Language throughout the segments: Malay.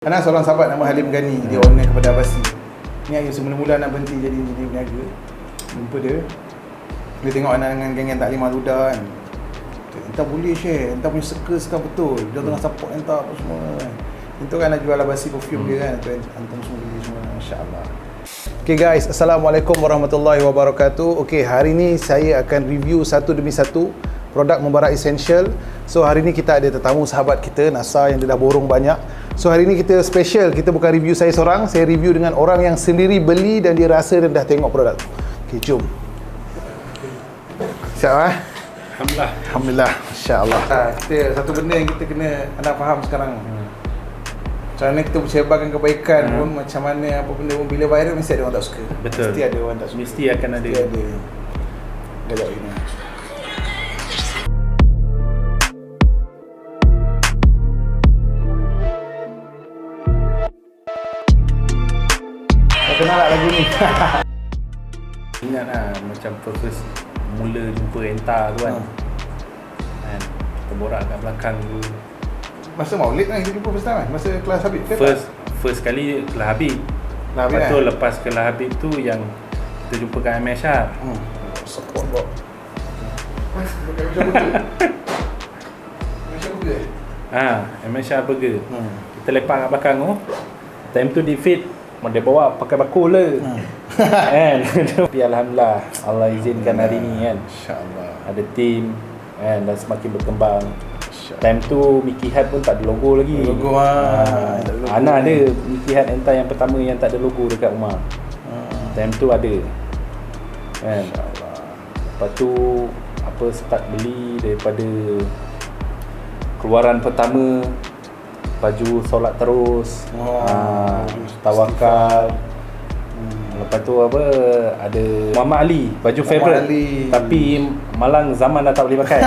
Anas seorang sahabat nama Halim Ghani, dia owner kepada Abasi. Ni yang semula-mula nak berhenti jadi engineer berniaga. Jumpa dia. Dia tengok anak dengan geng yang taklim Al-Huda kan. Entah boleh share, entah punya circle sekarang betul. Dia tengah support entah apa semua kan. Itu kan nak jual Abasi perfume dia kan. Tu antum semua beli semua, masya-Allah. Okay guys, Assalamualaikum warahmatullahi wabarakatuh. Okay, hari ni saya akan review satu demi satu produk Mubarak Essential. So hari ni kita ada tetamu sahabat kita, Nasa, yang dia dah borong banyak. So hari ni kita special, kita bukan review saya seorang, saya review dengan orang yang sendiri beli dan dia rasa dan dah tengok produk tu. Okay, jom. Siap Alhamdulillah. Alhamdulillah, masya-Allah. Kita satu benda yang kita kena anda faham sekarang. Macam mana kita bersebarkan kebaikan pun, macam mana apa benda pun, bila viral mesti ada orang tak suka. Betul. Mesti ada orang tak suka. Mesti akan ada. Mesti ada. Gajak ini. Kenal tak lagu ni? Ingat lah macam first mula jumpa Enta tu kan. Kan kita borak kat belakang tu. Masa Maulid kan kita jumpa first time kan? Masa kelas Habib ke First kali kelas Habib. Habib Lepas tu lepas kelas Habib tu yang kita jumpa kat MSR. Support bro. Bukan macam betul. Macam betul. MSR Burger. Kita lepak kat belakang tu. Time tu di feed dia bawa pakai bakul lah. Kan. Tapi alhamdulillah Allah izinkan hari ni kan. Insya-Allah. Ada team kan dan semakin berkembang. Time tu Mickey Hat pun tak ada logo lagi. Logo Ana ada Mickey Hat Enta yang pertama yang tak ada logo dekat rumah. Time tu ada. Kan. Lepas tu apa start beli daripada keluaran pertama baju solat terus, tawakal. Lepas tu apa, ada Muhammad Ali, baju favorite Ali. Tapi malang zaman dah tak boleh pakai.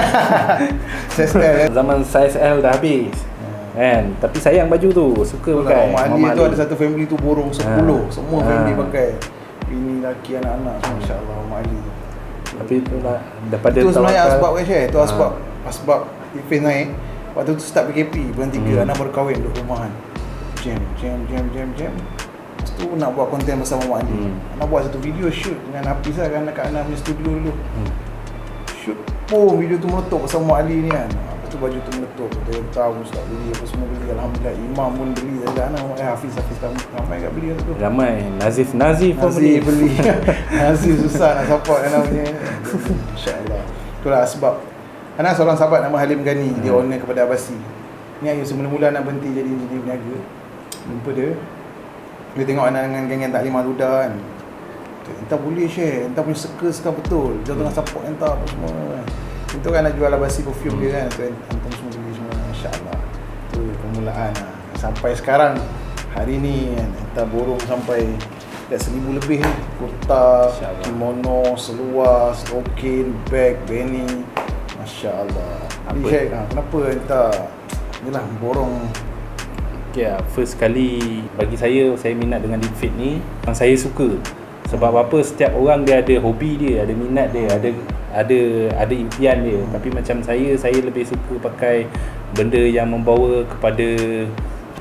Zaman size L dah habis. Kan, tapi sayang baju tu, suka pakai. Muhammad Ali tu ada satu family tu borong 10, semua family pakai. Bini, laki, anak-anak semua, insya-Allah Muhammad Ali. Tapi itulah daripada itu sebenarnya asbab kan share, tu asbab Ifis naik. Waktu tu start PKP, bulan 3, anak baru kahwin duduk rumah kan. Jam. Lepas tu nak buat konten bersama Mak Ali. Nak buat satu video shoot dengan Hafiz lah kan, dekat anak punya studio dulu. Shoot pun video tu meletup bersama Mak Ali ni kan. Lepas tu baju tu meletup, dia tahu start beli, apa semua beli. Alhamdulillah, Imam pun beli. Dan anak Hafiz ramai kat beli tu. Ramai, Nazif pun beli. Nazif susah nak support anak punya. InsyaAllah. Itulah sebab Anas seorang sahabat nama Halim Ghani, dia owner kepada Abasi. Ni yang semula-mula nak berhenti jadi engineer berniaga. Jumpa dia. Dia tengok anak dengan geng yang taklim Al-Huda kan. Entah boleh share, entah punya circle sekarang betul. Dia tengah support entah apa semua kan. Itu kan nak jual Abasi perfume dia kan. Tu antum semua beli semua, masya-Allah. Tu permulaan lah. Sampai sekarang hari ni kan, entah borong sampai dah 1,000 lebih ni. Kurta, kimono, seluar, stokin, bag, beanie. Masya-Allah. Kenapa entah yalah borong. Okay, first kali bagi saya minat dengan deep fit ni. Yang saya suka. Sebab apa, setiap orang dia ada hobi dia, ada minat dia, ada impian dia. Tapi macam saya lebih suka pakai benda yang membawa kepada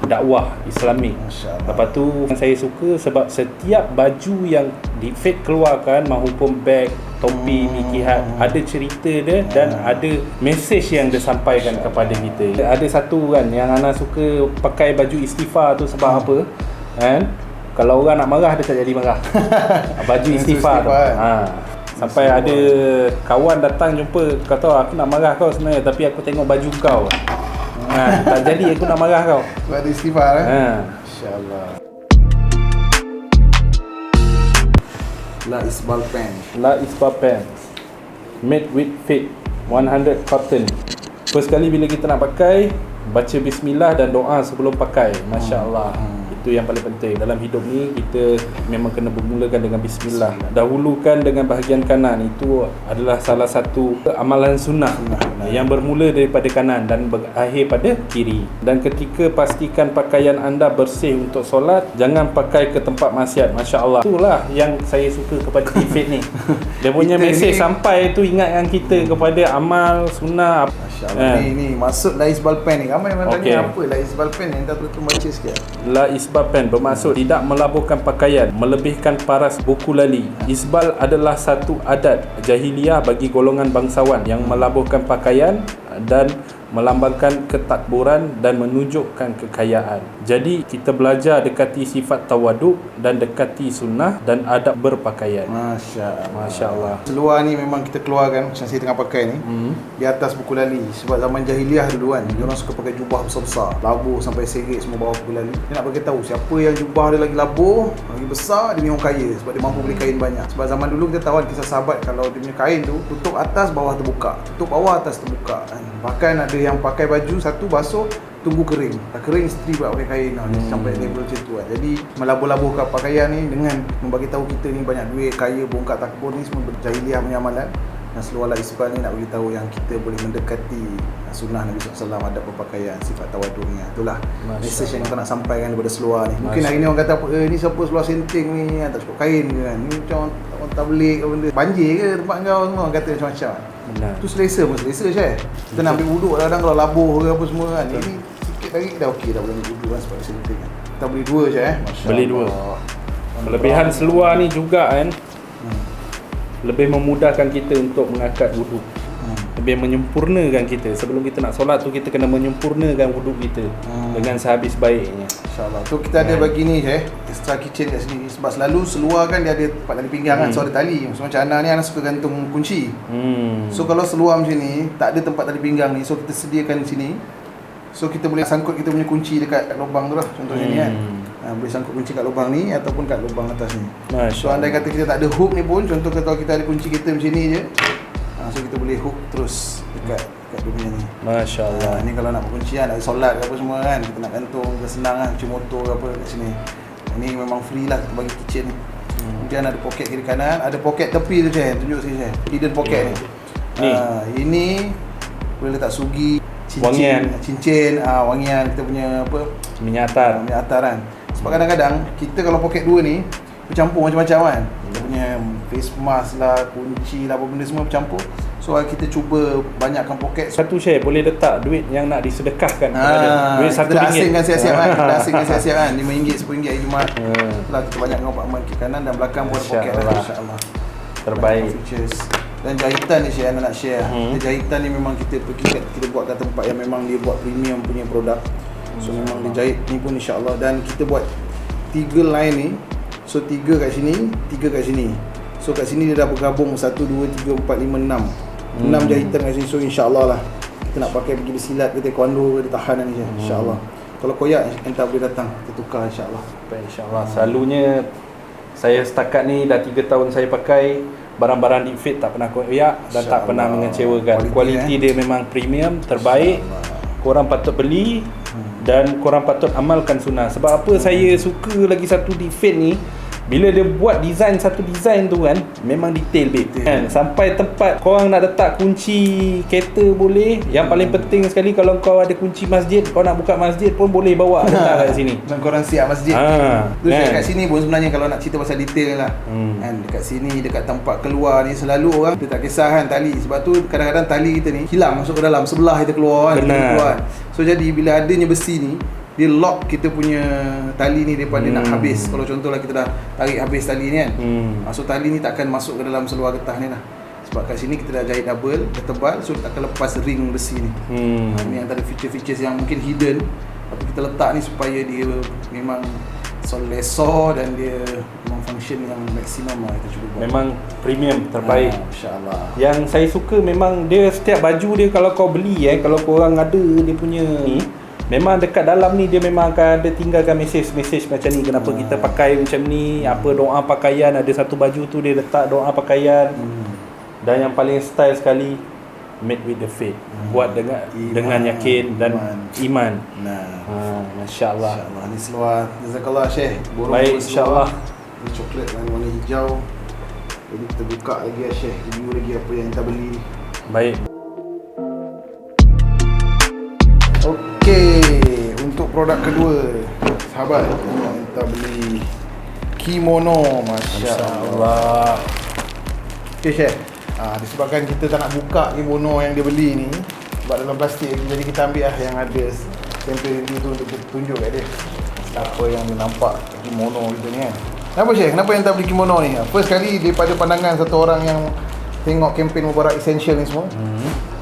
dakwah Islamik. Lepas tu saya suka sebab setiap baju yang deep fit keluarkan, mahupun bag, topi, Mickey Hat, ada cerita dia dan ada mesej yang dia sampaikan kepada kita. Ada satu kan yang Ana suka pakai baju istighfar tu sebab apa? Kan? Kalau orang nak marah dia tak jadi marah. Baju istighfar tu. Sampai ada kawan datang jumpa, kata aku nak marah kau sebenarnya tapi aku tengok baju kau. Tak jadi aku nak marah kau. Sebab ada istighfar InsyaAllah. La Isbal Pants made with fit 100 cotton. First kali bila kita nak pakai, baca bismillah dan doa sebelum pakai. Masya-Allah. Itu yang paling penting dalam hidup ni. Kita memang kena bermulakan dengan bismillah. Dahulukan dengan bahagian kanan. Itu adalah salah satu amalan sunnah yang bermula daripada kanan dan berakhir pada kiri. Dan ketika pastikan pakaian anda bersih untuk solat, jangan pakai ke tempat maksiat. Masya-Allah. Itulah yang saya suka kepada Fit ni. Dia punya mesej sampai tu ingatkan kita kepada amal sunnah. Masya-Allah. Ni maksud La Isbal Pen ni. Ramai orang tanya apa La Isbal Pen ni, entah tu baca sikit. La Isbal Pen bermaksud tidak melaburkan pakaian, melebihkan paras buku lali. Isbal adalah satu adat jahiliah bagi golongan bangsawan yang melaburkan pakaian dan melambangkan ketakburan dan menunjukkan kekayaan. Jadi kita belajar dekati sifat tawaduk dan dekati sunnah dan adab berpakaian. Masya-Allah. Seluar ni memang kita keluarkan macam saya tengah pakai ni, di atas buku lali. Sebab zaman jahiliah dulu kan, dia orang suka pakai jubah besar-besar, labur sampai serit semua bawah buku lali. Dia nak bagi tahu siapa yang jubah dia lagi labur, lagi besar, dia ni orang kaya sebab dia mampu beli kain banyak. Sebab zaman dulu kita tahu kisah sahabat, kalau dia punya kain tu tutup atas bawah terbuka, tutup bawah atas terbuka kan. Bahkan ada yang pakai baju satu basuh tunggu kering, tak kering isteri pula pakai kain sampai level macam tu kan. Jadi melabur-laburkan pakaian ni dengan membagi tahu kita ni banyak duit, kaya, bongkar takbur ni semua berjahiliah punya amalan. Dan seluar La Isbal ni nak bagi tahu yang kita boleh mendekati sunnah Nabi SAW, adab berpakaian, sifat tawaduknya. Itulah message yang kita nak sampaikan daripada seluar ni. Mungkin hari ni orang kata apa, ni siapa seluar senting ni, tak cukup kain ke kan, ni macam orang tabligh ke benda, banjir ke tempat kau, semua orang kata macam-macam. Tu selesa pun selesa Syekh. Kita nak ambil wuduk kadang-kadang kalau labur ke apa semua kan, ni sikit lagi dah okey dah boleh ambil wuduk kan sebab senting kan. Kita beli dua Syekh. Beli dua. Kelebihan seluar ni juga kan, lebih memudahkan kita untuk mengangkat wuduk, lebih menyempurnakan kita. Sebelum kita nak solat tu, kita kena menyempurnakan wuduk kita dengan sehabis baiknya. InsyaAllah. Tu kita ada bagi ni extra kitchen kat sini. Sebab selalu seluar kan dia ada tempat tali pinggang kan, so ada tali. So macam Ana ni, Ana suka gantung kunci. So kalau seluar macam ni tak ada tempat tali pinggang ni, so kita sediakan di sini. So kita boleh sangkut kita punya kunci dekat lubang tu lah, contohnya ni kan. Boleh sangkut kunci kat lubang ni ataupun kat lubang atas ni. So andai kata kita tak ada hook ni pun, contoh kalau kita ada kunci kita macam ni je, so kita boleh hook terus dekat dunia ni. Masya-Allah. Ni kalau nak berkunci kan, nak solat ke apa semua kan, kita nak gantung ke senang kan, kunci motor ke apa kat sini. Ini memang free lah kita bagi kitchen ni. Kemudian ada poket kiri kanan, ada poket tepi tu Syekh, tunjuk saya Syekh. Hidden pocket ni. Ini boleh letak sugi, cincin, wangian kita punya apa, minyak atar kan. Sebab kadang-kadang kita kalau poket dua ni bercampur macam-macam kan. Kita punya face mask lah, kunci lah, apa benda semua bercampur. So kita cuba banyakkan poket. Satu Syekh boleh letak duit yang nak disedekahkan. Duit RM1. Kita asingkan siap-siap kan. Kita asingkan siap-siap kan. RM5, RM10 hari Jumaat. Lah kita banyakkan apartmen kiri kanan dan belakang pun ada poket lah, insya-Allah. Terbaik. Dan jahitan ni Syekh, nak share. Jahitan ni memang kita pergi kita buat kat tempat yang memang dia buat premium punya produk. So memang dia jahit ni pun insya-Allah. Dan kita buat 3 line ni. So 3 kat sini, 3 kat sini. So kat sini dia dah bergabung 1, 2, 3, 4, 5, 6. 6 jahitan kat sini. So insya-Allah lah kita nak pakai pergi bersilat ke taekwondo ke, dia tahan ni insya-Allah. Kalau koyak entah boleh datang, kita tukar insya-Allah. InsyaAllah. Selalunya saya setakat ni dah 3 tahun saya pakai barang-barang deep fit, tak pernah koyak dan tak pernah mengecewakan. Kualiti dia memang premium, terbaik. Korang patut beli dan korang patut amalkan sunnah. Sebab apa saya suka lagi satu deep fit ni, bila dia buat design satu design tu kan, memang detail kan? Sampai tempat korang nak letak kunci kereta boleh. Yang paling penting sekali, kalau kau ada kunci masjid, kau nak buka masjid pun boleh bawa letak kat sini. Dan korang siap masjid. Terus kan? Kat sini pun sebenarnya kalau nak cerita pasal detail lah kan, dekat sini, dekat tempat keluar ni, selalu orang dia tak kisah kan tali. Sebab tu kadang-kadang tali kita ni hilang masuk ke dalam, sebelah kita keluar kan, keluar. So jadi bila adanya besi ni, dia lock kita punya tali ni daripada nak habis. Kalau contohlah kita dah tarik habis tali ni kan, so tali ni takkan masuk ke dalam seluar getah ni lah. Sebab kat sini kita dah jahit double, dah tebal, so kita akan lepas ring besi ni. Ni antara feature-features yang mungkin hidden, tapi kita letak ni supaya dia memang lesor dan dia memang function yang maksimum lah. Kita cuba buat. Memang premium, terbaik. InsyaAllah. Yang saya suka memang dia, setiap baju dia kalau kau beli kalau korang ada dia punya memang dekat dalam ni dia memang akan ada tinggalkan mesej macam ni, kenapa kita pakai macam ni, apa doa pakaian, ada satu baju tu dia letak doa pakaian. Dan yang paling style sekali, made with the faith, buat dengan yakin dan iman. Masya-Allah. Insya-Allah ni seluar. Jazakallah Syekh. Baik, insya-Allah. Ini coklat dan warna hijau. Jadi kita buka lagi Syekh, review lagi apa yang kita beli. Baik. Okey, untuk produk kedua, sahabat, kita beli kimono. Masya-Allah. Okey Syekh, disebabkan kita tak nak buka kimono yang dia beli ni, sebab dalam plastik lagi. Jadi kita ambil lah yang ada campaign review tu untuk kita tunjuk kat dia apa yang dia nampak kimono kita ni kan. Kenapa Syekh? Kenapa yang tak beli kimono ni? First kali daripada pandangan satu orang yang tengok kempen Mubarak Essential ni semua.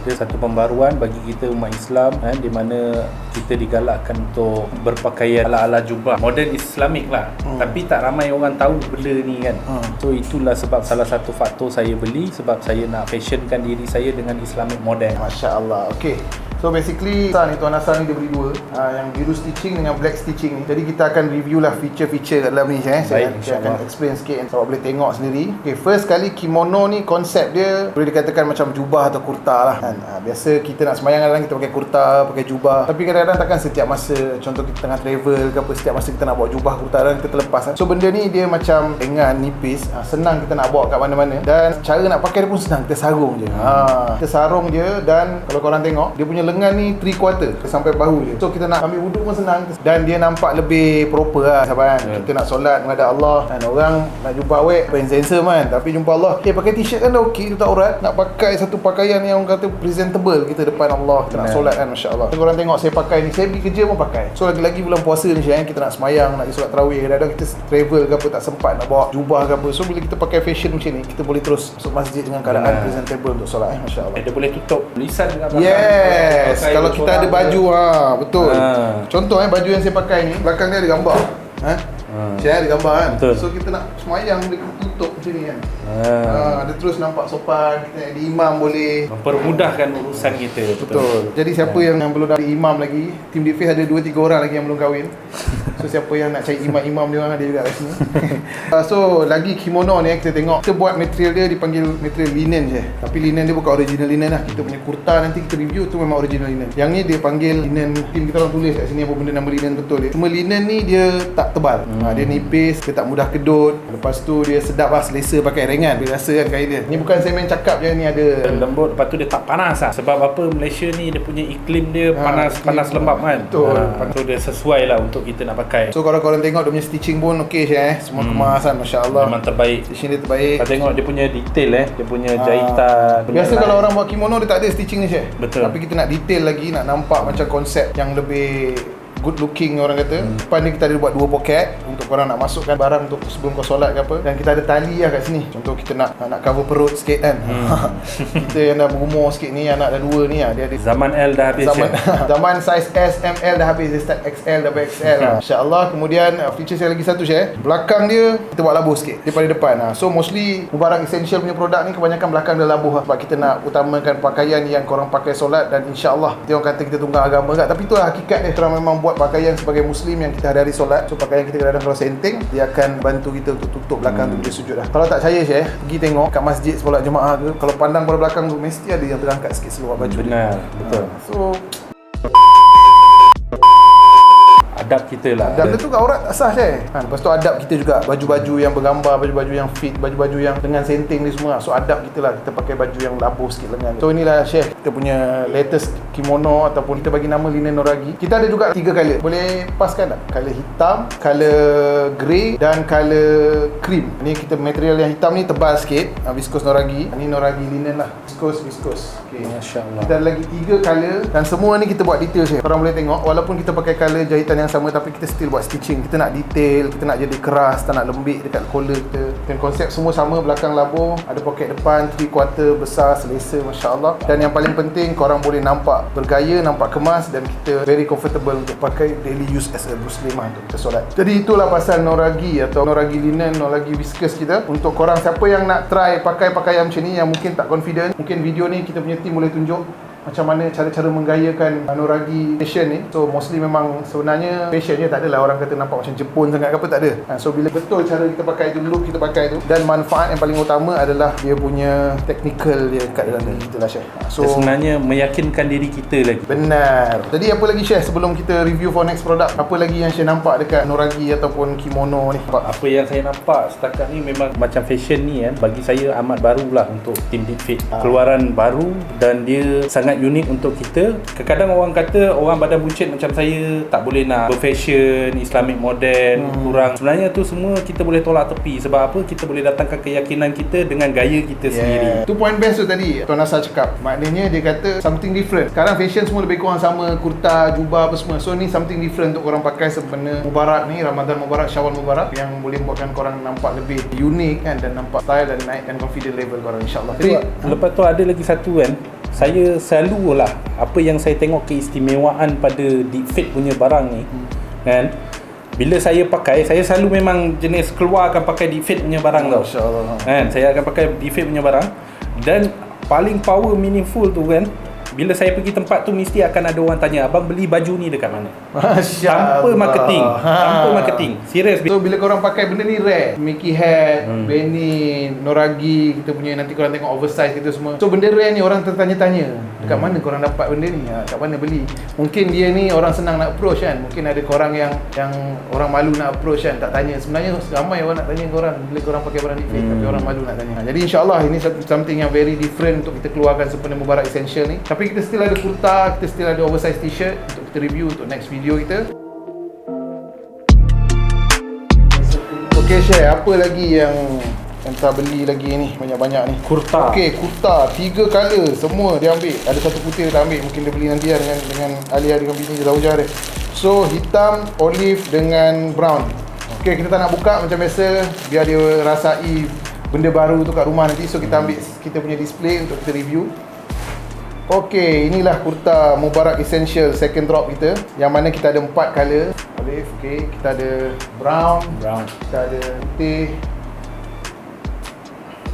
Dia satu pembaruan bagi kita umat Islam di mana kita digalakkan untuk berpakaian ala-ala jubah modern Islamik lah. Tapi tak ramai orang tahu benda ni kan. So itulah sebab salah satu faktor saya beli, sebab saya nak fashionkan diri saya dengan Islamic modern. Masya Allah. Okay, so basically ni Tuan Hassan ni dia beli dua, yang biru stitching dengan black stitching ni. Jadi kita akan review lah feature-feature kat dalam ni. Saya akan explain sikit sebab boleh tengok sendiri. Okay, first kali kimono ni konsep dia boleh dikatakan macam jubah atau kurta lah kan. Biasa kita nak sembahyang kadang kita pakai kurta, pakai jubah. Tapi kadang-kadang takkan setiap masa, contoh kita tengah travel ke apa, setiap masa kita nak bawa jubah kurta dan kita terlepas kan. So benda ni dia macam ringan, nipis, senang kita nak bawa kat mana-mana. Dan cara nak pakai dia pun senang, kita sarung je. Kita sarung je dan kalau korang tengok dia punya lengan ni 3/4 sampai bahu je. So kita nak ambil wuduk pun senang dan dia nampak lebih proper lah sahabat kan. Kita nak solat menghadap Allah dan orang nak jumpa awek handsome kan, tapi jumpa Allah pakai t-shirt kan dah okey, tu tak aurat. Nak pakai satu pakaian yang orang kata presentable kita depan Allah, kita nak solat kan, Masya Allah. Korang tengok saya pakai ni, saya pergi kerja pun pakai. So lagi-lagi bulan puasa ni kita nak semayang, nak pergi solat tarawih, kadang-kadang kita travel ke apa tak sempat nak bawa jubah ke apa. So bila kita pakai fashion macam ni, kita boleh terus masuk masjid dengan keadaan presentable untuk solat Masya Allah. Dia boleh tutup lisan dengan belakang. Yes, kalau kita ada baju betul. Contoh baju yang saya pakai ni, belakang dia ada gambar. Saya ada gambar kan. Betul. So kita nak semayang boleh tutup macam ni kan. Dia terus nampak sopan, kita nak jadi imam boleh. Mempermudahkan urusan kita. Betul. Jadi siapa yang belum ada imam lagi, tim Defense ada 2-3 orang lagi yang belum kahwin. So siapa yang nak cari imam-imam dia orang ada juga kat sini. So lagi kimono ni kita tengok, kita buat material dia dipanggil material linen je. Tapi linen dia bukan original linen lah. Kita punya kurta nanti kita review tu memang original linen. Yang ni dia panggil linen, tim kita orang tulis kat sini apa benda nama linen betul dia. Cuma linen ni dia tak tebal. Dia nipis, dia tak mudah kedut. Lepas tu dia sedap lah, selesa pakai ringan. Dia rasa kan kain dia. Ni bukan saya main cakap je, ni ada lembut. Lepas tu dia tak panas lah. Sebab apa, Malaysia ni dia punya iklim dia panas lembab kan. Betul. So dia sesuai lah untuk kita nak pakai. So kalau korang tengok dia punya stitching pun okey semua kemasan Masya Allah. Memang terbaik. Stitching dia terbaik. Kita tengok dia punya detail dia punya jahitan. Biasa kalau orang buat kimono dia tak ada stitching ni Betul. Tapi kita nak detail lagi, nak nampak macam konsep yang lebih good looking orang kata. Depan ni kita ada buat 2 poket untuk korang nak masukkan barang untuk sebelum kau solat ke apa. Dan kita ada tali lah kat sini. Contoh kita nak cover perut sikit kan. Kita yang dah berumur sikit ni, anak dah 2 ni dia ada zaman L dah habis. Zaman size S, ML dah habis. Dia start XL dah XL lah. InsyaAllah. Kemudian feature saya lagi satu belakang dia kita buat labuh sikit daripada depan. So mostly Mubarak Essential punya produk ni kebanyakan belakang dia labuh sebab kita nak utamakan pakaian yang korang pakai solat. Dan insyaAllah dia orang kata kita tunggang agama kat. Tapi itulah hakikat dia. Korang memang buat pakaian sebagai Muslim yang kita hari-hari solat. So pakaian kita kadang-kadang kalau senting, dia akan bantu kita untuk tutup belakang tu bila sujud lah. Kalau tak percaya pergi tengok kat masjid solat jemaah ke, kalau pandang pada belakang tu mesti ada yang terangkat sikit seluar baju. Benar, betul. So adab kita lah. Benda tu kat aurat tak sah lepas tu adab kita juga, baju-baju yang bergambar, baju-baju yang fit, baju-baju yang dengan senting ni semua. So adab kita lah, kita pakai baju yang labuh sikit lengan. So inilah Syekh, kita punya latest kimono ataupun kita bagi nama linen noragi. Kita ada juga 3 color. Boleh paskan tak? Color hitam, color grey dan color cream. Ni kita material yang hitam ni tebal sikit, viscose noragi. Ni noragi linen lah, viscose. Okay. Masya Allah. Kita ada lagi 3 color dan semua ni kita buat detail Syekh. Korang boleh tengok walaupun kita pakai color jahitan yang sama, tapi kita still buat stitching. Kita nak detail, kita nak jadi keras, kita nak lembik dekat collar kita. Dan konsep semua sama, belakang labuh, ada poket depan 3/4 besar, selesa Masya Allah. Dan yang paling penting, korang boleh nampak bergaya, nampak kemas dan kita very comfortable untuk pakai daily use as a Muslimah untuk kita solat. Jadi itulah pasal noragi atau noragi linen, noragi viscose kita. Untuk korang siapa yang nak try pakai pakaian macam ni, yang mungkin tak confident, mungkin video ni kita punya team boleh tunjuk macam mana cara-cara menggayakan noragi fashion ni. So mostly memang sebenarnya fashionnya tak adalah orang kata nampak macam Jepun sangat ke apa, tak ada. So bila betul cara kita pakai tu, look kita pakai tu, dan manfaat yang paling utama adalah dia punya technical dia kat dalam diri kita lah Syekh. So dia sebenarnya meyakinkan diri kita lagi. Benar. Jadi apa lagi Syekh sebelum kita review for next product, apa lagi yang Syekh nampak dekat noragi ataupun kimono ni? Apa yang saya nampak setakat ni memang macam fashion ni bagi saya amat baru lah untuk Team Deep Fit. Keluaran baru dan dia sangat sangat unik untuk kita. Kadang-kadang orang kata orang badan buncit macam saya tak boleh nak berfashion, Islamic modern, kurang. Sebenarnya tu semua kita boleh tolak tepi. Sebab apa? Kita boleh datangkan keyakinan kita dengan gaya kita sendiri. Tu point best tu tadi Tuan Nasar cakap. Maknanya dia kata something different. Sekarang fashion semua lebih kurang sama, kurta, jubah apa semua. So ni something different untuk korang pakai sebenarnya Mubarak ni, Ramadan Mubarak, Syawal Mubarak, yang boleh buatkan korang nampak lebih unik kan, dan nampak style dan naikkan confidence level korang, insyaAllah. Jadi Lepas tu ada lagi satu kan, saya selalulah apa yang saya tengok keistimewaan pada deepfake punya barang ni kan, bila saya pakai, saya selalu memang jenis keluar akan pakai deepfake punya barang tau. insyaAllah Kan, saya akan pakai deepfake punya barang. Dan paling power meaningful tu kan, bila saya pergi tempat tu mesti akan ada orang tanya, abang beli baju ni dekat mana? Tanpa marketing. Tanpa marketing. Serius. So bila korang pakai benda ni rare, Mickey hat, Benin, Noragi, kita punya nanti korang tengok oversize kita semua. So benda rare ni orang tertanya-tanya, dekat mana korang dapat benda ni? Kat mana beli? Mungkin dia ni orang senang nak approach kan. Mungkin ada korang yang orang malu nak approach kan, tak tanya. Sebenarnya ramai orang nak tanya korang bila korang pakai barang deepfake, tapi orang malu nak tanya. Jadi insyaAllah ini something yang very different untuk kita keluarkan sempena Mubarak Essential ni. Tapi kita still ada kurta, kita still ada oversize t-shirt untuk kita review untuk next video kita. Okay, share apa lagi yang tak beli lagi ni, banyak-banyak ni. Kurta. Okay, kurta 3 colour semua dia ambil. Ada satu putih dia tak ambil, mungkin dia beli nanti lah dengan Alia dengan bini dia, Zawjah dia. So hitam, olive dengan brown. Okay, kita tak nak buka macam biasa biar dia rasai benda baru tu kat rumah nanti. So kita ambil kita punya display untuk kita review. Okey, inilah kurta Mubarak Essential second drop kita, yang mana kita ada 4 color. Olive, okey, kita ada brown, kita ada putih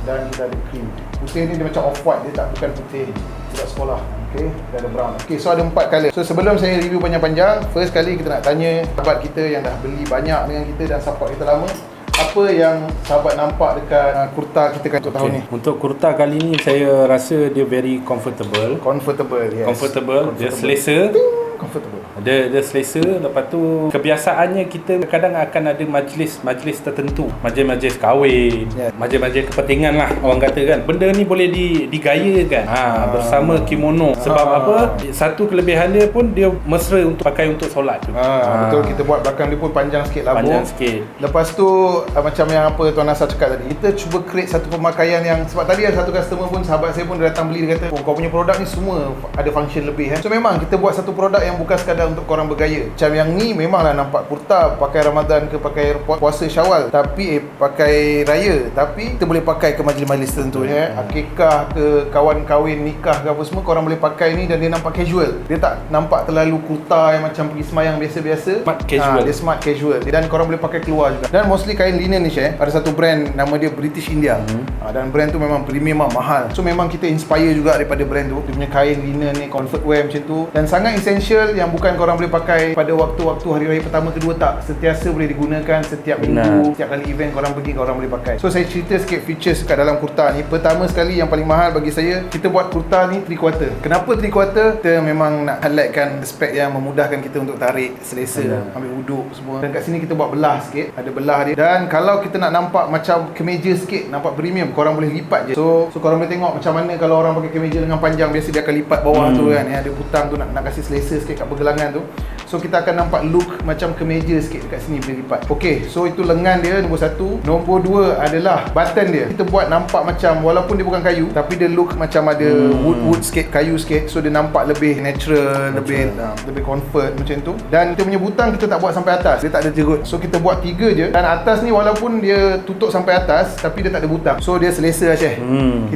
dan kita ada cream. Putih ni dia macam off-white, dia tak bukan putih budak sekolah. Okey, kita ada brown. Okey, so ada 4 color. So sebelum saya review panjang-panjang, first kali kita nak tanya sahabat kita yang dah beli banyak dengan kita dan support kita lama, apa yang sahabat nampak dekat kurta kita kan untuk tahun ni? Untuk kurta kali ni saya rasa dia very comfortable. Yes. Comfortable. Dia selesa. Comfortable. Dia selesa. Lepas tu kebiasaannya kita kadang akan ada majlis tertentu, majlis kahwin, majlis kepentingan lah orang kata kan. Benda ni boleh digayakan bersama kimono. Sebab apa? Satu kelebihan dia pun dia mesra untuk pakai untuk solat tu. Betul, kita buat belakang dia pun panjang sikit labuh. Panjang sikit. Lepas tu macam yang apa Tuan Nasar cakap tadi, kita cuba create satu pemakaian yang, sebab tadi ada satu customer pun, sahabat saya pun dia datang beli, dia kata, oh, kau punya produk ni semua ada function lebih kan. So memang kita buat satu produk yang bukan sekadar untuk korang bergaya. Macam yang ni memanglah nampak kurta pakai Ramadan ke pakai puasa Syawal, tapi pakai raya, tapi kita boleh pakai ke majlis-majlis tertentu ya. Akikah ke, kawan kahwin, nikah ke apa semua, korang boleh pakai ni dan dia nampak casual. Dia tak nampak terlalu kurta yang macam pergi semayang biasa-biasa. Smart casual. Dia smart casual. Dan korang boleh pakai keluar juga. Dan mostly kain linen ni share, ada satu brand nama dia British India. Dan brand tu memang premium, mahal. So memang kita inspire juga daripada brand tu. Dia punya kain linen ni comfort wear macam tu, dan sangat essential yang bukan korang boleh pakai pada waktu-waktu hari raya pertama kedua, tak, sentiasa boleh digunakan setiap minggu, setiap kali event korang pergi korang boleh pakai. So saya cerita sikit features kat dalam kurta ni. Pertama sekali yang paling mahal bagi saya, kita buat kurta ni 3 quarter. Kenapa 3 quarter? Kita memang nak highlightkan aspek yang memudahkan kita untuk tarik, selesa, ambil wuduk semua. Dan kat sini kita buat belah sikit, ada belah dia. Dan kalau kita nak nampak macam kemeja sikit, nampak premium, korang boleh lipat je. So korang boleh tengok macam mana kalau orang pakai kemeja lengan panjang, biasa dia akan lipat bawah tu kan, ada butang tu nak kasi selesa sikit kat pergelangan tu. So kita akan nampak look macam kemeja sikit dekat sini bila lipat. Okey, so itu lengan dia nombor 1. Nombor 2 adalah button dia. Kita buat nampak macam, walaupun dia bukan kayu, tapi dia look macam ada wood sikit, kayu sikit. So dia nampak lebih natural, lebih comfort macam tu. Dan kita punya butang kita tak buat sampai atas, dia tak ada jerut. So kita buat 3 je. Dan atas ni walaupun dia tutup sampai atas, tapi dia tak ada butang. So dia selesa lah Syekh.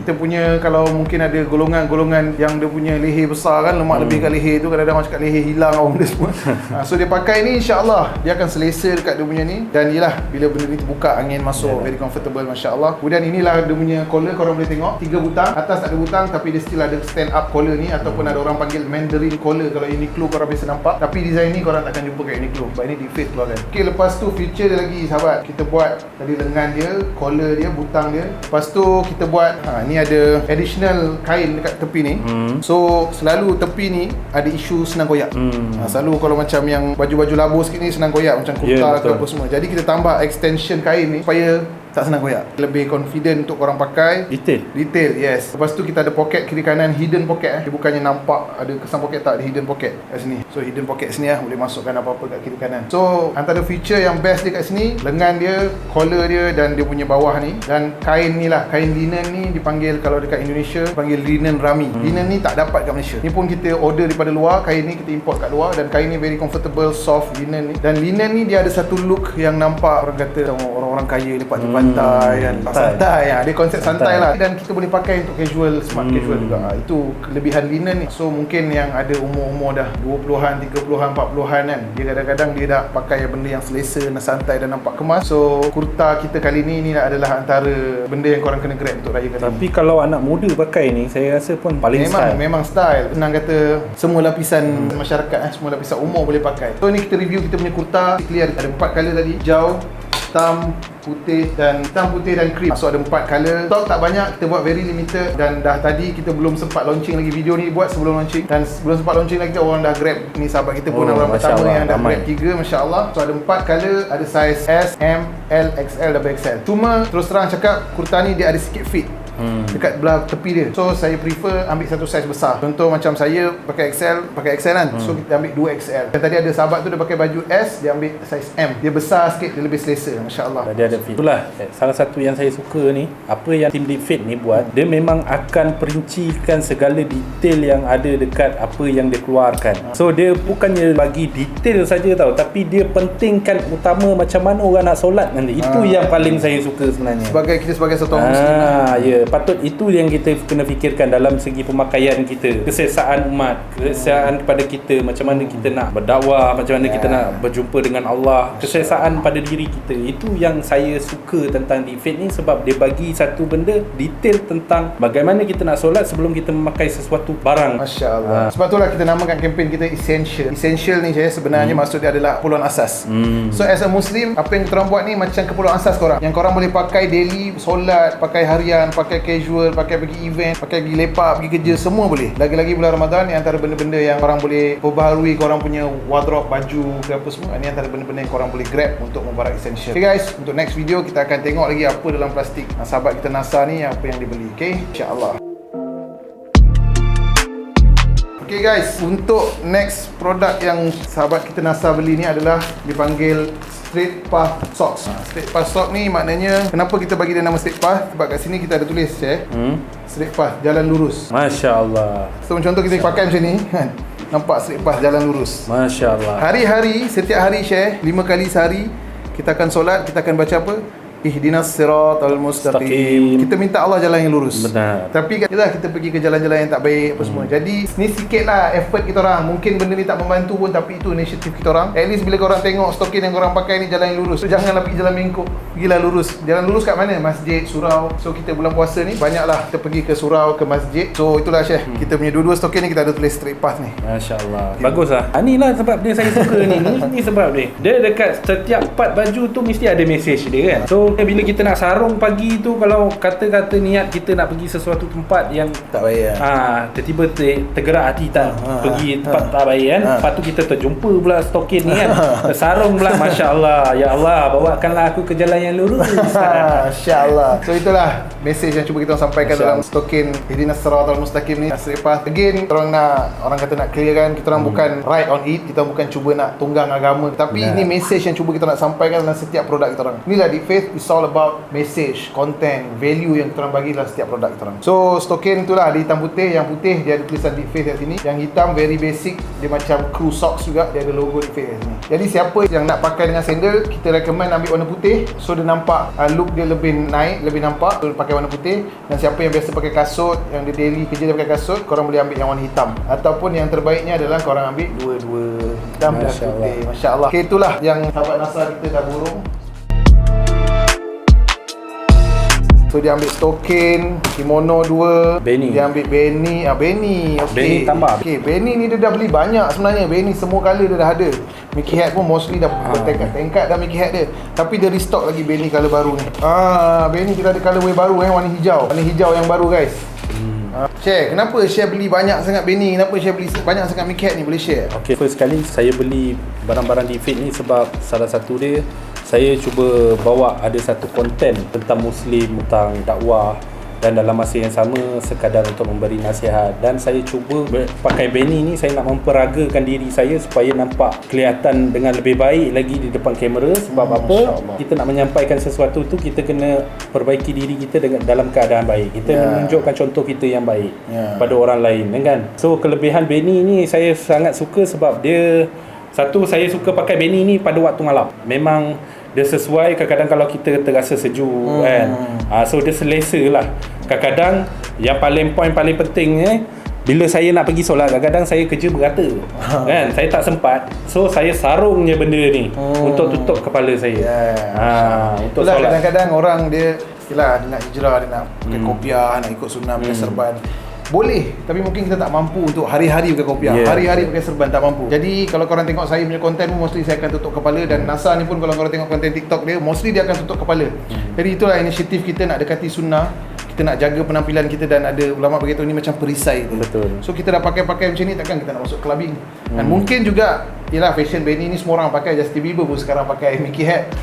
Kita punya, kalau mungkin ada golongan-golongan yang dia punya leher besar kan, lemak lebih kat leher tu, kadang-kadang orang cakap leher hilang orang dia semua. So dia pakai ni, insyaAllah dia akan selesa dekat dia punya ni. Dan yelah, bila benda ni terbuka, angin masuk, very comfortable, masya-Allah. Kemudian inilah dia punya collar, korang boleh tengok 3 butang. Atas tak ada butang, tapi dia still ada stand up collar ni, ataupun ada orang panggil Mandarin collar kalau Uniqlo korang biasa nampak. Tapi design ni korang takkan jumpa kat Uniqlo, sebab ini di face keluarkan. Okay, lepas tu feature dia lagi sahabat, kita buat tadi lengan dia, collar dia, butang dia. Lepas tu kita buat ni ada additional kain dekat tepi ni. So selalu tepi ni ada isu senang koyak. Selalu kalau macam yang baju-baju labuh sikit ni senang koyak, macam kurta ke apa semua. Jadi kita tambah extension kain ni supaya Tak senang koyak. Lebih confident untuk korang pakai. Detail, yes. Lepas tu kita ada pocket kiri kanan, hidden pocket. Dia bukannya nampak ada kesan pocket, tak, ada hidden pocket kat sini. So hidden pocket sini boleh masukkan apa-apa kat kiri kanan. So antara feature yang best dia kat sini, lengan dia, collar dia dan dia punya bawah ni, dan kain ni lah, kain linen ni dipanggil, kalau dekat Indonesia panggil linen rami. Linen ni tak dapat kat Malaysia. Ni pun kita order daripada luar, kain ni kita import kat luar, dan kain ni very comfortable, soft linen ni. Dan linen ni dia ada satu look yang nampak orang kata orang-orang kaya lepak di pantai kan. Santai ya. Dia konsep santai lah, dan kita boleh pakai untuk casual, smart casual juga. Itu kelebihan linen ni. So mungkin yang ada umur-umur dah 20-an, 30-an, 40-an kan, dia kadang-kadang dia dah pakai benda yang selesa, santai dan nampak kemas. So kurta kita kali ni adalah antara benda yang korang kena grab untuk raya kali ni. Tapi kalau anak muda pakai ni, saya rasa pun paling style. Memang style. Senang kata, semua lapisan masyarakat, semua lapisan umur boleh pakai. So ni kita review kita punya kurta clear. Ada 4 colour tadi, hijau, hitam, putih dan cream. So ada 4 colour. Stok tak banyak, kita buat very limited, dan dah tadi kita belum sempat launching lagi. Video ni buat sebelum launching, dan sebelum sempat launching lagi orang dah grab. Ni sahabat kita pun orang pertama yang dah grab 3, masya-Allah. So ada 4 colour, ada size S, M, L, XL, double XL. Cuma terus terang cakap, kurta ni dia ada sikit fit dekat belah tepi dia. So saya prefer ambil satu size besar. Contoh macam saya pakai XL kan. So kita ambil 2XL. Dan tadi ada sahabat tu dia pakai baju S, dia ambil size M. Dia besar sikit, dia lebih selesa, masya-Allah. Dia ada fit. Itulah salah satu yang saya suka ni, apa yang Team Deep Fit ni buat, dia memang akan perincikan segala detail yang ada dekat apa yang dia keluarkan. So dia bukannya bagi detail saja tau, tapi dia pentingkan utama macam mana orang nak solat nanti. Itu yang paling saya suka sebenarnya. Sebagai satu orang Muslim. Ya, patut itu yang kita kena fikirkan dalam segi pemakaian kita, kesesaan umat, kesesaan kepada kita, macam mana kita nak berdakwah, macam mana kita nak berjumpa dengan Allah, kesesaan pada diri kita. Itu yang saya suka tentang Deep Fit ni, sebab dia bagi satu benda detail tentang bagaimana kita nak solat sebelum kita memakai sesuatu barang. Masya-Allah. Sebab itulah kita namakan kempen kita Essential. Essential ni saya sebenarnya maksud dia adalah keperluan asas. So as a Muslim, apa yang korang buat ni macam keperluan asas korang, yang korang boleh pakai daily, solat, pakai harian, pakai casual, pakai pergi event, pakai pergi lepak, pergi kerja, semua boleh. Lagi-lagi bulan Ramadan ni antara benda-benda yang korang boleh perbaharui korang punya wardrobe, baju ke apa semua. Ni antara benda-benda yang korang boleh grab untuk Mubarak Essential. Okay guys, untuk next video kita akan tengok lagi apa dalam plastik sahabat kita NASA ni, apa yang dia beli. Okay, insya-Allah. Okay guys, untuk next produk yang sahabat kita NASA beli ni adalah dipanggil Straight Path Socks. Straight Path Socks ni maknanya, kenapa kita bagi dia nama Straight Path? Sebab kat sini kita ada tulis Straight Path, jalan lurus. Masya-Allah. So contoh kita pakai macam ni kan, nampak Straight Path, jalan lurus. Masya-Allah. Hari-hari, setiap hari share 5 kali sehari, kita akan solat, kita akan baca apa? Ihdinas siratal mustaqim. Kita minta Allah jalan yang lurus. Benar. Tapi kan kita pergi ke jalan-jalan yang tak baik apa semua. Jadi ni sikitlah effort kita orang. Mungkin benda ni tak membantu pun, tapi itu inisiatif kita orang. At least bila korang tengok stokin yang korang pakai ni jalan yang lurus. So janganlah pergi jalan bengkok. Pergilah lurus. Jalan lurus kat mana? Masjid, surau. So kita bulan puasa ni banyaklah kita pergi ke surau, ke masjid. So itulah Syekh. Kita punya dua-dua stokin ni kita ada tulis Straight Path ni. Masya-Allah. Baguslah. Inilah sebab dia saya suka ni. Ni sebab dia. Dia dekat setiap part baju tu mesti ada mesej dia kan. So bila kita nak sarung pagi tu, kalau kata-kata niat kita nak pergi sesuatu tempat yang tak baik tiba-tiba tergerak hati tak pergi tempat tak baik kan, lepas tu kita terjumpa pula stokin ni kan, tersarung pula. Masya-Allah. Ya Allah, bawakanlah aku ke jalan yang lurus. Masya-Allah. So itulah mesej yang cuba kita sampaikan dalam stokin Ihdinas Siratal Mustaqim ni. Straight Path. Again, orang kata nak clear kan, kita orang bukan right on it, kita bukan cuba nak tunggang agama, tapi ini mesej yang cuba kita nak sampaikan dalam setiap produk kita orang. Inilah Deep Faith, it's all about message, content, value yang kita orang bagi dalam setiap produk kita orang. So stokin itulah ada hitam putih. Yang putih dia ada tulisan Deep Faith kat sini. Yang hitam very basic, dia macam crew socks juga, dia ada logo Deep Faith kat sini. Jadi siapa yang nak pakai dengan sandal, kita recommend ambil warna putih. So dia nampak look dia lebih naik, lebih nampak. So pakai warna putih. Dan siapa yang biasa pakai kasut, yang dia daily kerja dia pakai kasut, korang boleh ambil yang warna hitam. Ataupun yang terbaiknya adalah korang ambil dua-dua, hitam dan putih. Masya-Allah. Okay, itulah yang sahabat NASA kita dah burung. So dia ambil stokin, kimono 2, Benny. Dia ambil Benny, Benny. Okey. Benny tambah. Okey, Benny ni dia dah beli banyak sebenarnya. Benny semua colour dia dah ada. Mickey hat pun mostly dah bertingkat-tingkat dah Mickey hat dia. Tapi dia restock lagi Benny colour baru ni. Benny kita ada colourway baru warna hijau. Warna hijau yang baru guys. Share, kenapa share beli banyak sangat Benny? Kenapa share beli banyak sangat Mickey hat ni? Boleh share? Okay, first kali saya beli barang-barang Deep Fit ni sebab salah satu dia, saya cuba bawa ada satu konten tentang Muslim, tentang dakwah, dan dalam masa yang sama sekadar untuk memberi nasihat. Dan saya cuba pakai Benny ni, saya nak memperagakan diri saya supaya nampak kelihatan dengan lebih baik lagi di depan kamera. Sebab apa? Kita nak menyampaikan sesuatu tu, kita kena perbaiki diri kita dengan dalam keadaan baik. Kita menunjukkan contoh kita yang baik pada orang lain, kan? So kelebihan Benny ni saya sangat suka sebab dia, satu, saya suka pakai Benny ni pada waktu malam. Memang dia sesuai. Kadang-kadang kalau kita terasa sejuk, kan, so dia selesa lah. Kadang-kadang yang paling pentingnya, bila saya nak pergi solat, kadang-kadang saya kerja berata, kan, saya tak sempat, so saya sarung je benda ni untuk tutup kepala saya. Untuk itulah, solat. kadang-kadang orang dia dia nak hijrah, dia nak pakai kopiah, nak ikut sunnah, pakai serban. Boleh, tapi mungkin kita tak mampu untuk hari-hari pakai kopiah, hari-hari pakai serban, tak mampu. Jadi kalau korang tengok saya punya konten pun, mostly saya akan tutup kepala. Dan NASA ni pun kalau korang tengok konten TikTok dia, mostly dia akan tutup kepala. Jadi itulah inisiatif kita nak dekati sunnah, kita nak jaga penampilan kita. Dan ada ulama beritahu ni macam perisai tu. Betul. So kita dah pakai macam ni, takkan kita nak masuk clubbing. Dan mungkin juga, yelah, fashion Benny ni semua orang pakai. Justin Bieber pun sekarang pakai Mickey hat.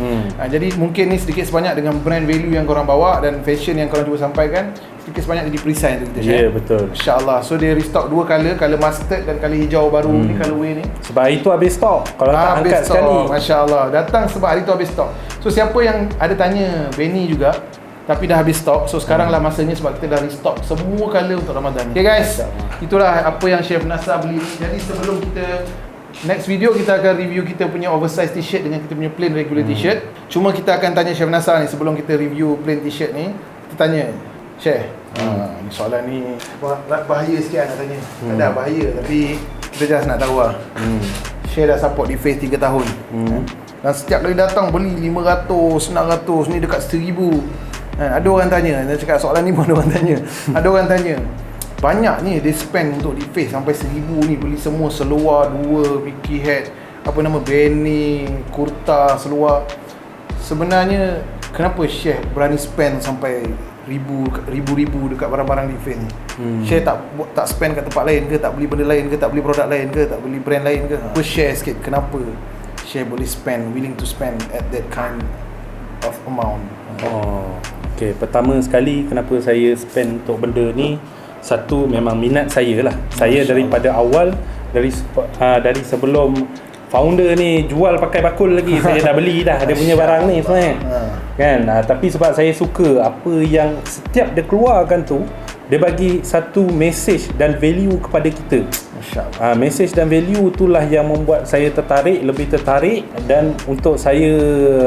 Jadi mungkin ni sedikit sebanyak dengan brand value yang korang bawa dan fashion yang korang cuba sampaikan, sedikit sebanyak jadi perisai untuk kita share. Betul. InsyaAllah. So dia restock 2 color mustard dan color hijau baru ni, colorway ni. Sebab hari tu habis stok. Kalau tak angkat stock, sekali. Masya-Allah. Datang sebab hari tu habis stok. So siapa yang ada tanya Benny juga tapi dah habis stok, so sekarang lah masanya sebab kita dah restock semua color untuk Ramadan ni. Okay guys, itulah apa yang Chef Nasa beli ni. Jadi sebelum kita next video, kita akan review kita punya oversize t-shirt dengan kita punya plain regular t-shirt. Cuma kita akan tanya Chef Nasa ni sebelum kita review plain t-shirt ni. Kita tanya, Chef, ni soalan ni bahaya sikit nak tanya. Tak ada bahaya, tapi kita just nak tahu lah. Chef dah support di Face 3 tahun. Dan setiap kali datang beli 500, 900, ni dekat 1000. Ada orang tanya, dia cakap soalan ni pun ada orang tanya. Ada orang tanya, banyak ni dia spend untuk di Face sampai 1000 ni, beli semua seluar 2, Mickey hat, apa nama, Benny, kurta, seluar. Sebenarnya kenapa Chef berani spend sampai ribu-ribu dekat barang-barang di Face ni? Chef tak spend kat tempat lain ke? Tak beli benda lain ke? Tak beli produk lain ke? Tak beli brand lain ke? Apa share sikit kenapa Chef boleh willing to spend at that kind of amount? Okay, pertama sekali kenapa saya spend untuk benda ni, satu, memang minat saya lah. Saya daripada awal, dari sebelum founder ni jual pakai bakul lagi, saya dah beli dah dia punya barang ni sebenarnya, kan. Tapi sebab saya suka apa yang setiap dia keluarkan tu, dia bagi satu message dan value kepada kita. Message dan value itulah yang membuat saya lebih tertarik. Dan untuk saya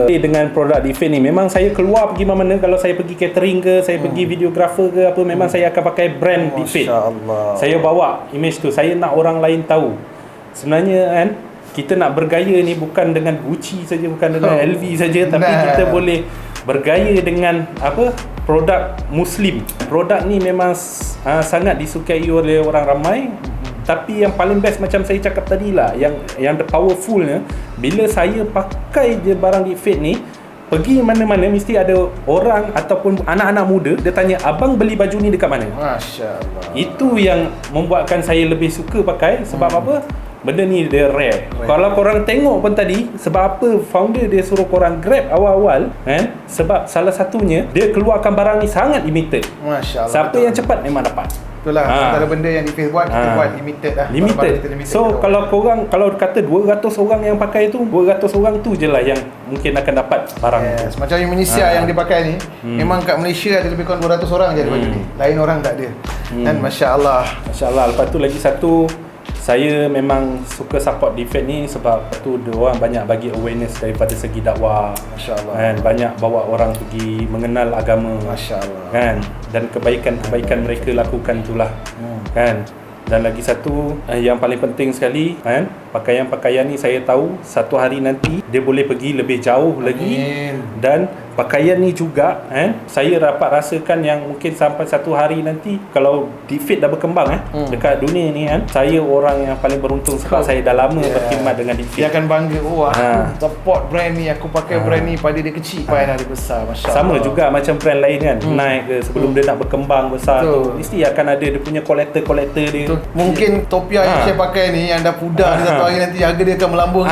dengan produk Defend ni, memang saya keluar pergi mana-mana, kalau saya pergi catering ke, saya pergi videographer ke apa, memang saya akan pakai brand Defend. Saya bawa image tu, saya nak orang lain tahu sebenarnya, kan, kita nak bergaya ni bukan dengan Gucci saja, bukan dengan LV saja, tapi kita boleh bergaya dengan apa, produk Muslim. Produk ni memang sangat disukai oleh orang ramai. Tapi yang paling best, macam saya cakap tadi lah, yang the powerfulnya, bila saya pakai je barang Defend ni, pergi mana-mana mesti ada orang ataupun anak-anak muda dia tanya, abang beli baju ni dekat mana? Masya-Allah. Itu yang membuatkan saya lebih suka pakai. Sebab apa? Benda ni dia rare. Kalau korang tengok pun tadi, sebab apa founder dia suruh korang grab awal-awal, kan? Sebab salah satunya dia keluarkan barang ni sangat limited. Masya-Allah. Siapa yang cepat memang dapat. Itulah antara benda yang di Facebook kita buat limited lah. Limited. So kalau kata 200 orang yang pakai tu, 200 orang tu je lah yang mungkin akan dapat barang tu. Macam Indonesia yang dipakai ni, memang kat Malaysia ada lebih kurang 200 orang je ada baju ni. Lain orang tak ada. Dan masya-Allah. Masya-Allah. Lepas tu lagi satu, saya memang suka support Defend ni sebab tu dia orang banyak bagi awareness daripada segi dakwah. Masya-Allah. Kan, banyak bawa orang pergi mengenal agama. Masya-Allah. Kan, dan kebaikan-kebaikan mereka lakukan itulah. Kan. Dan lagi satu yang paling penting sekali, kan, pakaian-pakaian ni saya tahu satu hari nanti dia boleh pergi lebih jauh lagi. Dan pakaian ni juga, saya dapat rasakan yang mungkin sampai satu hari nanti kalau Defend dah berkembang dekat dunia ni, saya orang yang paling beruntung sebab saya dah lama berkhidmat dengan Defend. Dia akan bangga, aku support brand ni, aku pakai brand ni pada dia kecil sampai dah dia besar. Masya-Allah. Sama juga macam brand lain kan, Nike ke, sebelum dia nak berkembang besar tu, mesti akan ada dia punya kolektor dia. Mungkin topiah yang saya pakai ni, yang dah pudar ni Satu hari nanti harga dia akan melambung.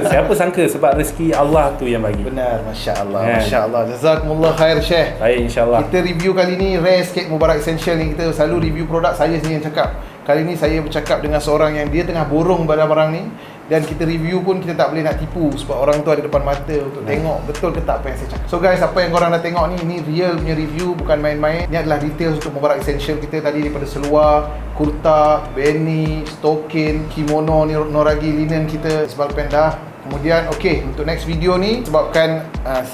Siapa sangka sebab rezeki Allah tu yang bagi. Benar, masya-Allah. Masya-Allah. Jazakumullah khair Syekh. Baik, insya-Allah. Kita review kali ni Rare Skate Mubarak Essential ni, kita selalu review produk saya sendiri yang cakap. Kali ni saya bercakap dengan seorang yang dia tengah borong barang-barang ni, dan kita review pun kita tak boleh nak tipu sebab orang tu ada depan mata untuk tengok betul ke tak apa yang saya cakap. So guys, apa yang korang dah tengok ni real punya review, bukan main-main. Ni adalah details untuk Mubarak Essential kita tadi, daripada seluar, kurta, beanie, stokin, kimono, noragi, linen kita, sebal penda. Kemudian untuk next video ni, sebabkan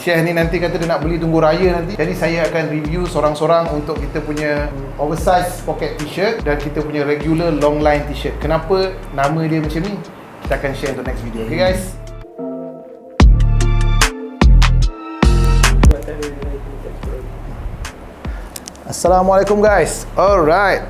Syekh ni nanti kata dia nak beli tunggu raya nanti, jadi saya akan review sorang-sorang untuk kita punya oversize pocket t-shirt dan kita punya regular long line t-shirt. Kenapa nama dia macam ni? Kita akan share untuk next video. Okay guys? Assalamualaikum guys. Alright,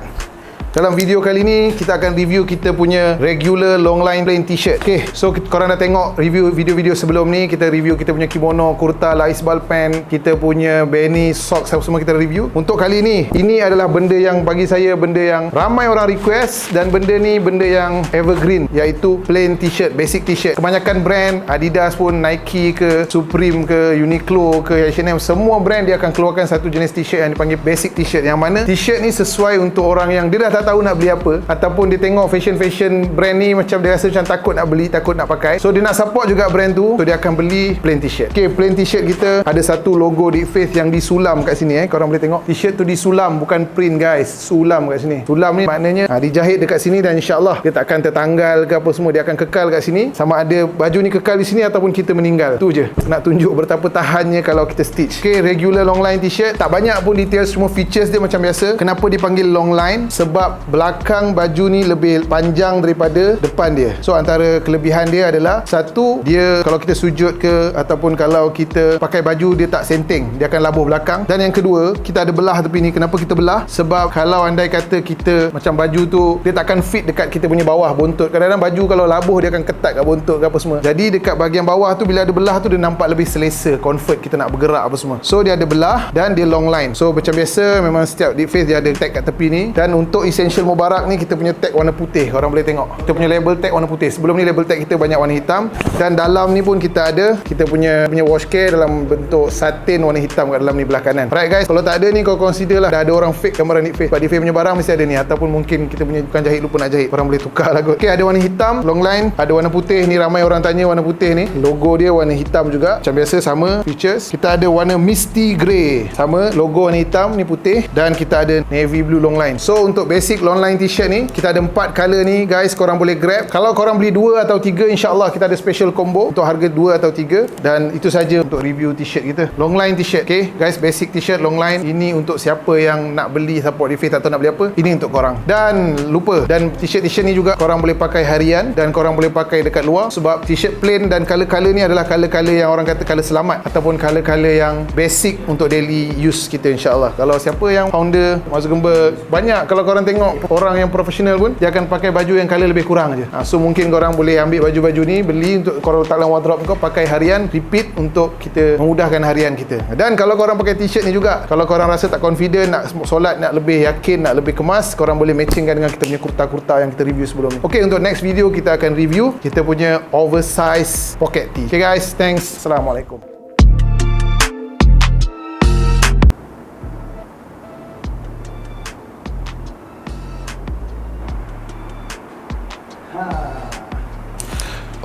dalam video kali ni kita akan review kita punya regular long line plain t-shirt. Okay, so korang dah tengok review video-video sebelum ni. Kita review kita punya kimono, kurta, lais ball pen, kita punya beanie, socks, semua kita review. Untuk kali ni, ini adalah benda yang bagi saya, benda yang ramai orang request, dan benda ni benda yang evergreen, iaitu plain t-shirt, basic t-shirt. Kebanyakan brand, Adidas pun, Nike ke, Supreme ke, Uniqlo ke, H&M, semua brand dia akan keluarkan satu jenis t-shirt yang dipanggil basic t-shirt, yang mana t-shirt ni sesuai untuk orang yang dia dah tak tahu nak beli apa, ataupun dia tengok fashion brand ni macam dia rasa macam takut nak beli, takut nak pakai, so dia nak support juga brand tu, so dia akan beli plain t-shirt. Okay, plain t-shirt kita ada satu logo Dick Faith yang disulam kat sini korang boleh tengok. T-shirt tu disulam, bukan print guys, sulam kat sini. Sulam ni maknanya dijahit dekat sini, dan insyaAllah dia takkan tertanggal ke apa semua, dia akan kekal kat sini, sama ada baju ni kekal di sini ataupun kita meninggal. Tu je, nak tunjuk betapa tahannya kalau kita stitch. Okay, regular long line t-shirt, tak banyak pun details, semua features dia macam biasa. Kenapa dipanggil long line? Sebab belakang baju ni lebih panjang daripada depan dia. So antara kelebihan dia adalah, satu, dia kalau kita sujud ke ataupun kalau kita pakai baju dia tak senting, dia akan labuh belakang. Dan yang kedua, kita ada belah tepi ni. Kenapa kita belah? Sebab kalau andai kata kita macam baju tu dia takkan fit dekat kita punya bawah bontot. Kadang-kadang baju kalau labuh dia akan ketat kat bontot ke apa semua. Jadi dekat bahagian bawah tu bila ada belah tu dia nampak lebih selesa, comfort kita nak bergerak apa semua. So dia ada belah dan dia long line. So macam biasa, memang setiap Dick Faith dia ada tag kat tepi ni. Dan untuk Essential Mubarak ni kita punya tag warna putih, korang boleh tengok. Kita punya label tag warna putih. Sebelum ni label tag kita banyak warna hitam, dan dalam ni pun kita ada kita punya wash care dalam bentuk satin warna hitam kat dalam ni belah kanan. Alright guys, kalau tak ada ni kau consider lah dah ada orang fake gambaran Dick Faith. Sebab Dick Faith punya barang mesti ada ni, ataupun mungkin kita punya tukang jahit lupa nak jahit, korang boleh tukar lah kot. Okay, ada warna hitam long line, ada warna putih ni, ramai orang tanya warna putih ni. Logo dia warna hitam juga, macam biasa sama features. Kita ada warna misty grey, sama logo warna hitam ni putih, dan kita ada navy blue long line. So untuk basic long line t-shirt ni kita ada 4 color ni guys, korang boleh grab. Kalau korang beli 2 atau 3, insyaAllah kita ada special combo untuk harga 2 atau 3. Dan itu saja untuk review t-shirt kita, long line t-shirt. Okay guys, basic t-shirt long line ini untuk siapa yang nak beli support Dick Faith atau nak beli apa, ini untuk korang. Dan lupa, dan t-shirt ni juga korang boleh pakai harian dan korang boleh pakai dekat luar, sebab t-shirt plain dan color-color ni adalah color-color yang orang kata color selamat, ataupun color-color yang basic untuk daily use kita, insyaAllah. Kalau siapa yang founder Mas Gemba, banyak kalau korang tengok orang yang profesional pun dia akan pakai baju yang color lebih kurang je. So mungkin korang boleh ambil baju-baju ni, beli untuk korang letak dalam wardrobe kau, pakai harian, repeat untuk kita memudahkan harian kita. Dan kalau korang pakai t-shirt ni juga, kalau korang rasa tak confident nak solat, nak lebih yakin, nak lebih kemas, korang boleh matchingkan dengan kita punya kurta-kurta yang kita review sebelum ni. Okay, untuk next video kita akan review kita punya oversize pocket tee. Okay guys, thanks. Assalamualaikum.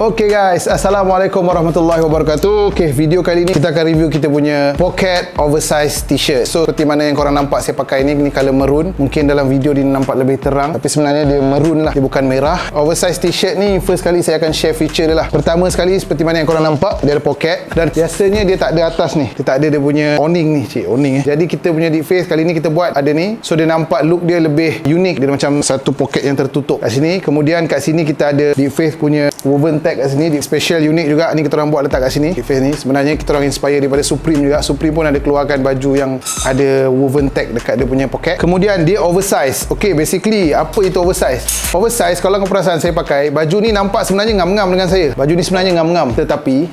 Okay guys, Assalamualaikum warahmatullahi wabarakatuh. Okay, video kali ni kita akan review kita punya pocket oversize t-shirt. So seperti mana yang korang nampak saya pakai ni color maroon. Mungkin dalam video dia nampak lebih terang, tapi sebenarnya dia maroon lah, dia bukan merah. Oversize t-shirt ni first kali saya akan share feature dia lah. Pertama sekali, seperti mana yang korang nampak, dia ada pocket, dan biasanya dia tak ada atas ni, dia tak ada dia punya awning ni, awning Jadi kita punya Dick Faith kali ni kita buat ada ni, so dia nampak look dia lebih unik. Dia macam satu pocket yang tertutup kat sini. Kemudian kat sini kita ada Dick Faith punya woven tag kat sini, special unik juga ni, kita orang buat letak kat sini. Dick Faith ni sebenarnya kita orang inspire daripada Supreme juga. Supreme pun ada keluarkan baju yang ada woven tag dekat dia punya pocket. Kemudian dia oversize. Okay, basically apa itu oversize? Oversize, kalau kau perasan saya pakai baju ni nampak sebenarnya ngam-ngam dengan saya. Baju ni sebenarnya ngam-ngam, tetapi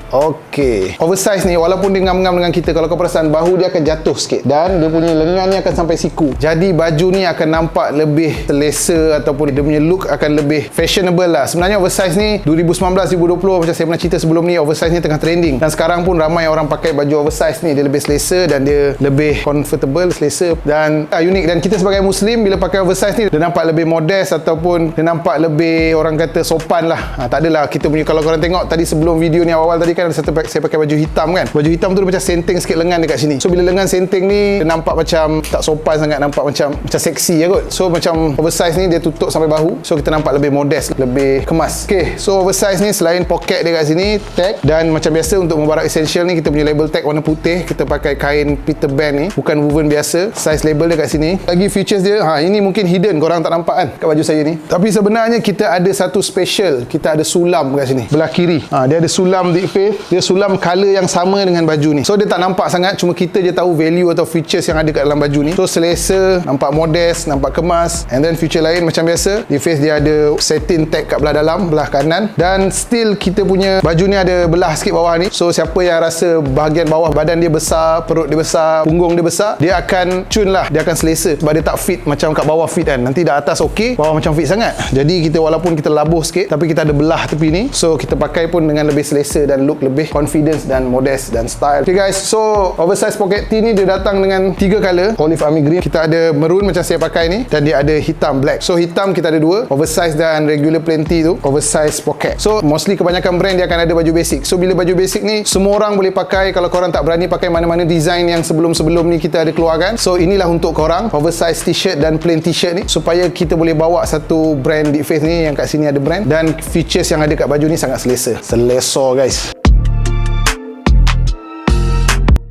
Okey. Oversize ni walaupun dia ngam-ngam dengan kita, kalau kau perasan bahu dia akan jatuh sikit dan dia punya lengan ni akan sampai siku. Jadi baju ni akan nampak lebih selesa ataupun dia punya look akan lebih fashionable lah. Sebenarnya oversize ni 2019-2020 macam saya pernah cerita sebelum ni, oversize ni tengah trending. Dan sekarang pun ramai orang pakai baju oversize ni. Dia lebih selesa dan dia lebih comfortable, selesa dan unik. Dan kita sebagai Muslim bila pakai oversize ni, dia nampak lebih modest ataupun dia nampak lebih orang kata sopan lah. Tak adalah kita punya, kalau korang tengok tadi sebelum video ni awal-awal tadi kan ada satu saya pakai baju hitam kan. Baju hitam tu dia macam senting sikit lengan dekat sini. So bila lengan senting ni dia nampak macam tak sopan sangat, nampak macam seksi ya kot. So macam oversize ni dia tutup sampai bahu. So kita nampak lebih modest, lebih kemas. Okay, so oversize ni selain pocket dia kat sini, tag, dan macam biasa untuk Mubarak Essential ni kita punya label tag warna putih. Kita pakai kain Peter Band ni, bukan woven biasa. Size label dia kat sini. Lagi features dia, ini mungkin hidden, korang tak nampak kan kat baju saya ni. Tapi sebenarnya kita ada satu special. Kita ada sulam kat sini belah kiri. Dia ada sulam deep face. Dia sulam color yang sama dengan baju ni. So dia tak nampak sangat, cuma kita je tahu value atau features yang ada kat dalam baju ni. So selesa, nampak modest, nampak kemas. And then feature lain macam biasa, di face dia ada satin tag kat belah dalam, belah kanan. Dan still kita punya baju ni ada belah sikit bawah ni. So siapa yang rasa bahagian bawah badan dia besar, perut dia besar, punggung dia besar, dia akan cun lah, dia akan selesa. Sebab dia tak fit macam kat bawah fit kan. Nanti dah atas okey, bawah macam fit sangat. Jadi kita walaupun kita labuh sikit, tapi kita ada belah tepi ni. So kita pakai pun dengan lebih selesa dan look lebih confidence dan modest dan style. Okay guys, so oversize pocket tee ni dia datang dengan 3 color. Olive army green, kita ada maroon macam saya pakai ni, dan dia ada hitam black. So hitam kita ada 2, oversize dan regular plain tee tu, oversize pocket. So mostly kebanyakan brand dia akan ada baju basic. So bila baju basic ni semua orang boleh pakai. Kalau korang tak berani pakai mana-mana design yang sebelum-sebelum ni kita ada keluarkan, so inilah untuk korang, oversize t-shirt dan plain t-shirt ni, supaya kita boleh bawa satu brand deep face ni yang kat sini ada brand, dan features yang ada kat baju ni sangat selesa guys.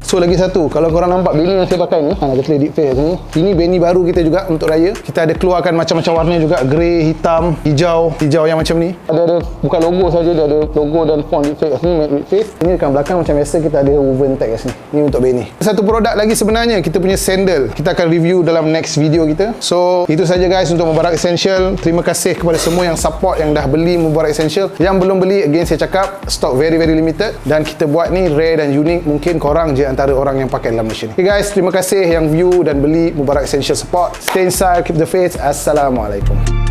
So lagi satu, kalau korang nampak beanie yang saya pakai ni, kita play deep face ni. Ini beanie baru kita juga untuk raya. Kita ada keluarkan macam-macam warna juga, grey, hitam, hijau yang macam ni. Ada bukan logo saja, dia ada logo dan font deep face kat sini, make deep face. Ini dekat belakang macam biasa kita ada woven tag kat sini. Ini untuk beanie. Satu produk lagi sebenarnya, kita punya sandal. Kita akan review dalam next video kita. So itu saja guys untuk Mubarak Essential. Terima kasih kepada semua yang support, yang dah beli Mubarak Essential. Yang belum beli, again saya cakap, stock very limited, dan kita buat ni rare dan unik. Mungkin korang je antara orang yang pakai dalam Malaysia ni. Okay guys, terima kasih yang view dan beli Mubarak Essential support. Stay inside, keep the faith. Assalamualaikum.